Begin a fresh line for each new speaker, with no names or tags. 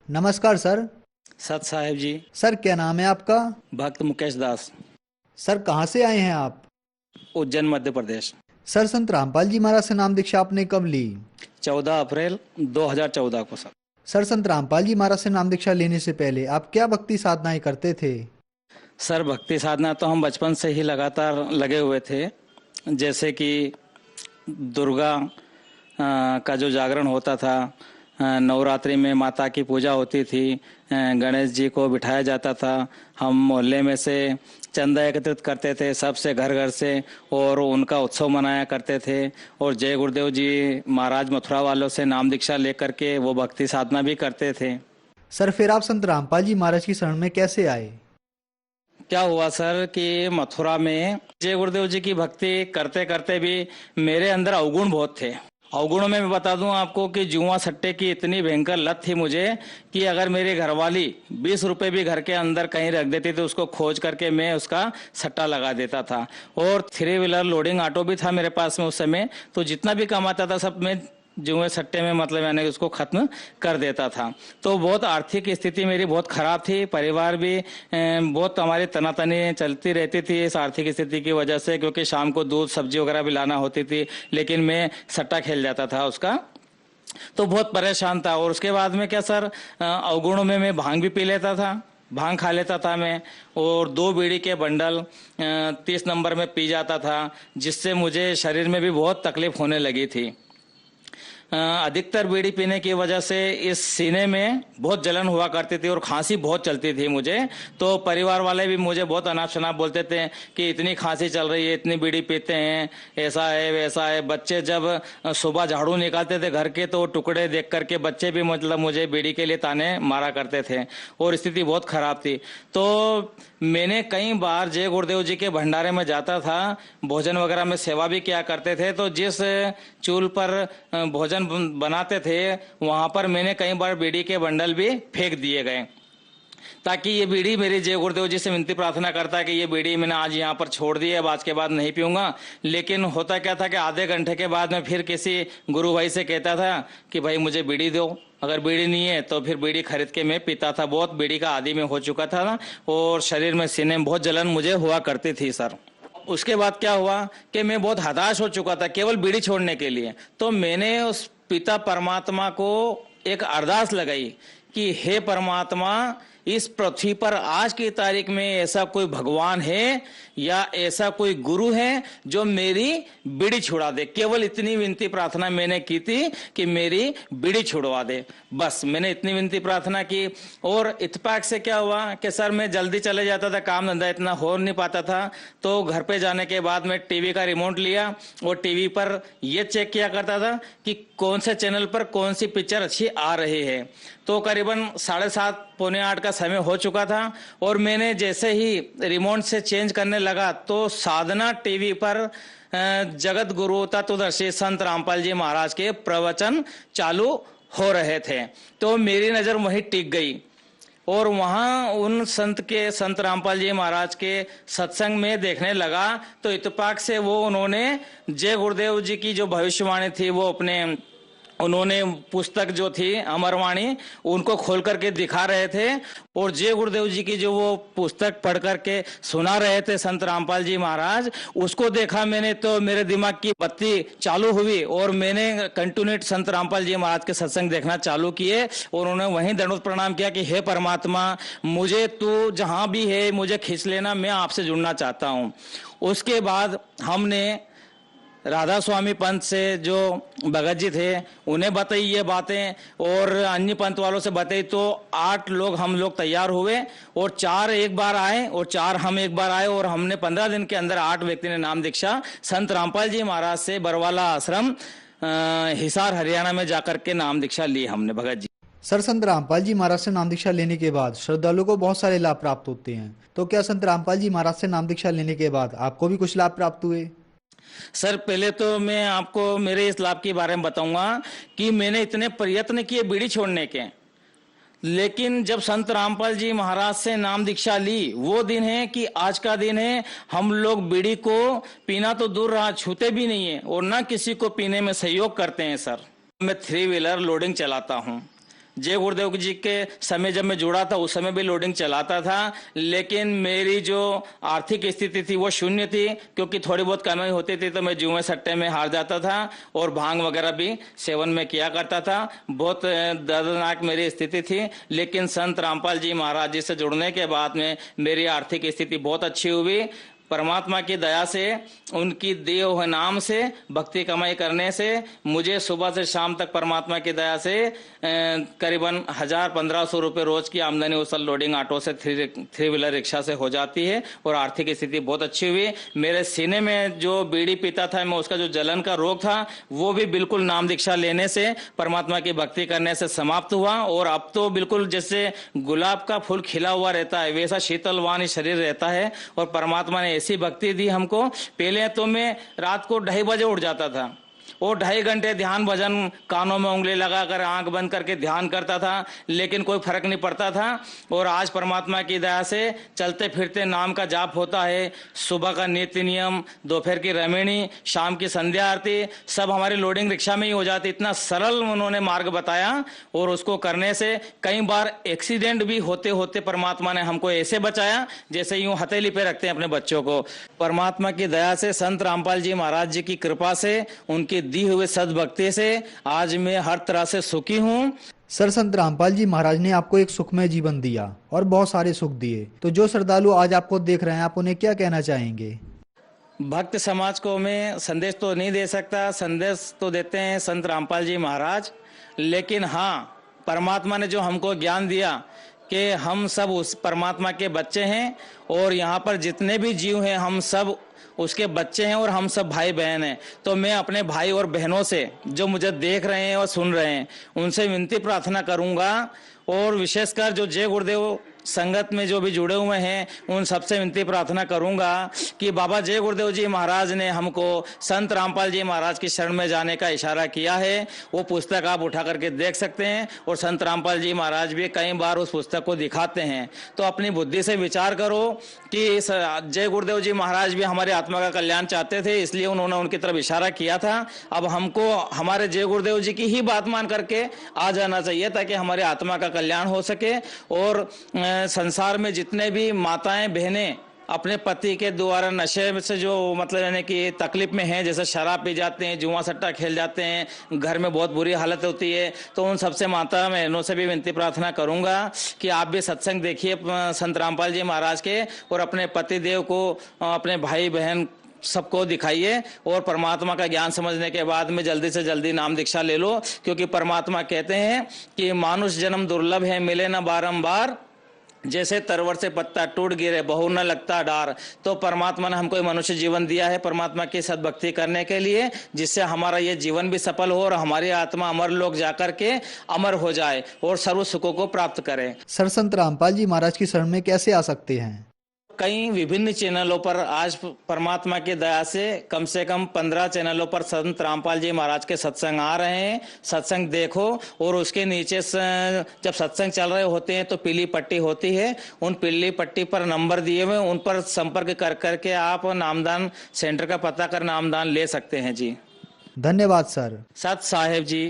नमस्कार सर।
सत साहेब जी।
सर क्या नाम है आपका?
भक्त मुकेश दास।
सर कहाँ से आए हैं आप?
उज्जैन मध्य प्रदेश।
सर संत रामपाल जी महाराज से नाम दीक्षा आपने कब ली?
14 अप्रैल 2014 को सर।
सर संत रामपाल जी महाराज से नाम दीक्षा लेने से पहले आप क्या भक्ति साधनाएं करते थे?
सर भक्ति साधना तो हम बचपन से ही लगातार लगे हुए थे। जैसे कि दुर्गा का जो जागरण होता था, नवरात्रि में माता की पूजा होती थी, गणेश जी को बिठाया जाता था। हम मोहल्ले में से चंदा एकत्रित करते थे सबसे घर घर से, और उनका उत्सव मनाया करते थे। और जय गुरुदेव जी महाराज मथुरा वालों से नाम दीक्षा लेकर के वो भक्ति साधना भी करते थे।
सर फिर आप संत रामपाल जी महाराज की शरण में कैसे आए?
क्या हुआ सर कि मथुरा में जय गुरुदेव जी की भक्ति करते करते भी मेरे अंदर अवगुण बहुत थे। अवगुणों में मैं बता दूं आपको कि जुआ सट्टे की इतनी भयंकर लत थी मुझे कि अगर मेरी घरवाली 20 रुपए भी घर के अंदर कहीं रख देती तो उसको खोज करके मैं उसका सट्टा लगा देता था। और 3 व्हीलर लोडिंग ऑटो भी था मेरे पास में उस समय, तो जितना भी कमाता था सब मैं जुए सट्टे में मतलब मैंने उसको खत्म कर देता था। तो बहुत आर्थिक स्थिति मेरी बहुत खराब थी। परिवार भी बहुत हमारी तनातनी चलती रहती थी इस आर्थिक स्थिति की वजह से, क्योंकि शाम को दूध सब्जी वगैरह भी लाना होती थी, लेकिन मैं सट्टा खेल जाता था उसका। तो बहुत परेशान था। और उसके बाद में क्या सर, अवगुणों में मैं भांग भी पी लेता था, भांग खा लेता था मैं, और 2 बीड़ी के बंडल 30 नंबर में पी जाता था, जिससे मुझे शरीर में भी बहुत तकलीफ होने लगी थी। अधिकतर बीड़ी पीने की वजह से इस सीने में बहुत जलन हुआ करती थी और खांसी बहुत चलती थी मुझे। तो परिवार वाले भी मुझे बहुत अनाप शनाप बोलते थे कि इतनी खांसी चल रही है, इतनी बीड़ी पीते हैं, ऐसा है वैसा है। बच्चे जब सुबह झाड़ू निकालते थे घर के, तो टुकड़े देख करके बच्चे भी मतलब मुझे बीड़ी के लिए ताने मारा करते थे, और स्थिति बहुत खराब थी। तो मैंने कई बार जय गुरुदेव जी के भंडारे में जाता था, भोजन वगैरह में सेवा भी किया करते थे। तो जिस चूल्ह पर भोजन बनाते थे वहां पर मैंने कई बार बीड़ी के बंडल भी फेंक दिए गए, ताकि ये बीड़ी, मेरी जय गुरुदेव जी से विनती प्रार्थना करता है कि ये बीड़ी मैंने आज यहाँ पर छोड़ दी है, अब आज के बाद नहीं पीऊंगा। लेकिन होता क्या था कि आधे घंटे के बाद मैं फिर किसी गुरु भाई से कहता था कि भाई मुझे बीड़ी दो, अगर बीड़ी नहीं है तो फिर बीड़ी खरीद के मैं पीता था। बहुत बीड़ी का आदी में हो चुका था ना, और शरीर में सीने में बहुत जलन मुझे हुआ करती थी सर। उसके बाद क्या हुआ कि मैं बहुत हताश हो चुका था केवल बीड़ी छोड़ने के लिए। तो मैंने उस पिता परमात्मा को एक अरदास लगाई कि हे परमात्मा, इस पृथ्वी पर आज की तारीख में ऐसा कोई भगवान है या ऐसा कोई गुरु है जो मेरी बीड़ी छुड़ा दे। केवल इतनी विनती प्रार्थना मैंने की थी कि मेरी बीड़ी छुड़वा दे, बस मैंने इतनी विनती प्रार्थना की। और इत्तेफाक से क्या हुआ कि सर मैं जल्दी चले जाता था, काम धंधा इतना हो नहीं पाता था। तो घर पे जाने के बाद मैं टीवी का रिमोट लिया और टीवी पर यह चेक किया करता था कि कौन से चैनल पर कौन सी पिक्चर अच्छी आ रही है। तो करीबन 7:30 पौने 8 का समय हो चुका था, और मैंने जैसे ही रिमोट से चेंज करने लगा तो साधना टीवी पर जगत गुरु तत्वदर्शी संत रामपाल जी महाराज के प्रवचन चालू हो रहे थे। तो मेरी नजर वहीं टिक गई, और वहां उन संत रामपाल जी महाराज के सत्संग में देखने लगा। तो इत्तेफाक से वो उन्होंने जय गुरुदेव जी की जो भविष्यवाणी थी वो उन्होंने पुस्तक जो थी अमरवाणी उनको खोल करके दिखा रहे थे, और जय गुरुदेव जी की जो वो पुस्तक पढ़ करके सुना रहे थे संत रामपाल जी महाराज, उसको देखा मैंने तो मेरे दिमाग की बत्ती चालू हुई, और मैंने कंटिन्यूट संत रामपाल जी महाराज के सत्संग देखना चालू किए। और उन्होंने वहीं दंडवत प्रणाम किया कि हे परमात्मा, मुझे तू जहां भी है मुझे खींच लेना, मैं आपसे जुड़ना चाहता हूं। उसके बाद हमने राधा स्वामी पंत से जो भगत जी थे उन्हें बताई ये बातें, और अन्य पंत वालों से बताई। तो 8 लोग हम लोग तैयार हुए, और 4 एक बार आए और 4 हम एक बार आए, और हमने 15 दिन के अंदर 8 व्यक्ति ने नाम दीक्षा संत रामपाल जी महाराज से बरवाला आश्रम हिसार हरियाणा में जाकर के नाम दीक्षा ली हमने भगत जी।
सर संत रामपाल जी महाराज से नाम दीक्षा लेने के बाद श्रद्धालुओं को बहुत सारे लाभ प्राप्त होते हैं, तो क्या संत रामपाल जी महाराज से नाम दीक्षा लेने के बाद आपको भी कुछ लाभ प्राप्त हुए?
सर पहले तो मैं आपको मेरे इस लाभ के बारे में बताऊंगा कि मैंने इतने प्रयत्न किए बीड़ी छोड़ने के, लेकिन जब संत रामपाल जी महाराज से नाम दीक्षा ली वो दिन है कि आज का दिन है। हम लोग बीड़ी को पीना तो दूर रहा, छूते भी नहीं है, और ना किसी को पीने में सहयोग करते हैं सर। मैं 3 व्हीलर लोडिंग चलाता हूँ, जय गुरुदेव जी के समय जब मैं जुड़ा था उस समय भी लोडिंग चलाता था, लेकिन मेरी जो आर्थिक स्थिति थी वो शून्य थी, क्योंकि थोड़ी बहुत कमाई होती थी तो मैं जुए सट्टे में हार जाता था और भांग वगैरह भी सेवन में किया करता था। बहुत दर्दनाक मेरी स्थिति थी, लेकिन संत रामपाल जी महाराज जी से जुड़ने के बाद में मेरी आर्थिक स्थिति बहुत अच्छी हुई। परमात्मा की दया से, उनकी दिए हुए नाम से, भक्ति कमाई करने से मुझे सुबह से शाम तक परमात्मा की दया से करीबन 1000-1500 रुपए रोज की आमदनी उस लोडिंग ऑटो से थ्री व्हीलर रिक्शा से हो जाती है और आर्थिक स्थिति बहुत अच्छी हुई। मेरे सीने में जो बीड़ी पीता था मैं, उसका जो जलन का रोग था वो भी बिल्कुल नाम दीक्षा लेने से, परमात्मा की भक्ति करने से समाप्त हुआ और अब तो बिल्कुल जैसे गुलाब का फूल खिला हुआ रहता है वैसा शीतलवान शरीर रहता है। और परमात्मा ने ऐसी भक्ति दी हमको। पहले तो मैं रात को 2:30 बजे उठ जाता था और 2.5 घंटे ध्यान भजन, कानों में उंगली लगाकर आंख बंद करके ध्यान करता था, लेकिन कोई फर्क नहीं पड़ता था। और आज परमात्मा की दया से चलते फिरते नाम का जाप होता है, सुबह का नित्य नियम, दोपहर की रमणी, शाम की संध्या आरती, सब हमारी लोडिंग रिक्शा में ही हो जाती। इतना सरल उन्होंने मार्ग बताया और उसको करने से कई बार एक्सीडेंट भी होते होते परमात्मा ने हमको ऐसे बचाया जैसे यूं हथेली पे रखते हैं अपने बच्चों को। परमात्मा की दया से, संत रामपाल जी महाराज जी की कृपा से, उनकी दी हुए सद्भक्ति से आज मैं हर तरह से सुखी हूँ।
सर, संत रामपाल जी महाराज ने आपको एक सुखमय जीवन दिया और बहुत सारे सुख दिए, तो जो श्रद्धालु आज आपको देख रहे हैं आप उन्हें क्या कहना चाहेंगे?
भक्त समाज को मैं संदेश तो नहीं दे सकता, संदेश तो देते हैं संत रामपाल जी महाराज, लेकिन हाँ, परमात्मा ने जो हमको ज्ञान दिया कि हम सब उस परमात्मा के बच्चे हैं और यहाँ पर जितने भी जीव हैं हम सब उसके बच्चे हैं और हम सब भाई बहन हैं। तो मैं अपने भाई और बहनों से जो मुझे देख रहे हैं और सुन रहे हैं उनसे विनती प्रार्थना करूंगा, और विशेषकर जो जय गुरुदेव संगत में जो भी जुड़े हुए हैं उन सबसे विनती प्रार्थना करूंगा कि बाबा जय गुरुदेव जी महाराज ने हमको संत रामपाल जी महाराज की शरण में जाने का इशारा किया है। वो पुस्तक आप उठा करके देख सकते हैं और संत रामपाल जी महाराज भी कई बार उस पुस्तक को दिखाते हैं। तो अपनी बुद्धि से विचार करो कि जय गुरुदेव जी महाराज भी हमारे आत्मा का कल्याण चाहते थे, इसलिए उन्होंने उनकी तरफ इशारा किया था। अब हमको हमारे जय गुरुदेव जी की ही बात मान करके आ जाना चाहिए ताकि हमारे आत्मा का कल्याण हो सके। और संसार में जितने भी माताएं बहनें अपने पति के द्वारा नशे से जो मतलब यानी कि तकलीफ में हैं, जैसे शराब पी जाते हैं, जुआ सट्टा खेल जाते हैं, घर में बहुत बुरी हालत होती है, तो उन सबसे माता बहनों से भी विनती प्रार्थना करूंगा कि आप भी सत्संग देखिए संत रामपाल जी महाराज के और अपने पति देव को, अपने भाई बहन सबको दिखाइए और परमात्मा का ज्ञान समझने के बाद में जल्दी से जल्दी नाम दीक्षा ले लो, क्योंकि परमात्मा कहते हैं कि मानुष जन्म दुर्लभ है, मिले न बारंबार, जैसे तरवर से पत्ता टूट गिरे बहु न लगता डार। तो परमात्मा ने हमको मनुष्य जीवन दिया है परमात्मा की सद्भक्ति करने के लिए, जिससे हमारा ये जीवन भी सफल हो और हमारी आत्मा अमर लोक जाकर के अमर हो जाए और सर्व सुखों को प्राप्त करे।
सर, संत रामपाल जी महाराज की शरण में कैसे आ सकते हैं?
कई विभिन्न चैनलों पर आज परमात्मा की दया से कम 15 चैनलों पर संत रामपाल जी महाराज के सत्संग आ रहे हैं। सत्संग देखो और उसके नीचे जब सत्संग चल रहे होते हैं तो पीली पट्टी होती है, उन पीली पट्टी पर नंबर दिए हुए, उन पर संपर्क कर करके आप नामदान सेंटर का पता कर नामदान ले सकते हैं जी।
धन्यवाद सर।
सत साहेब जी।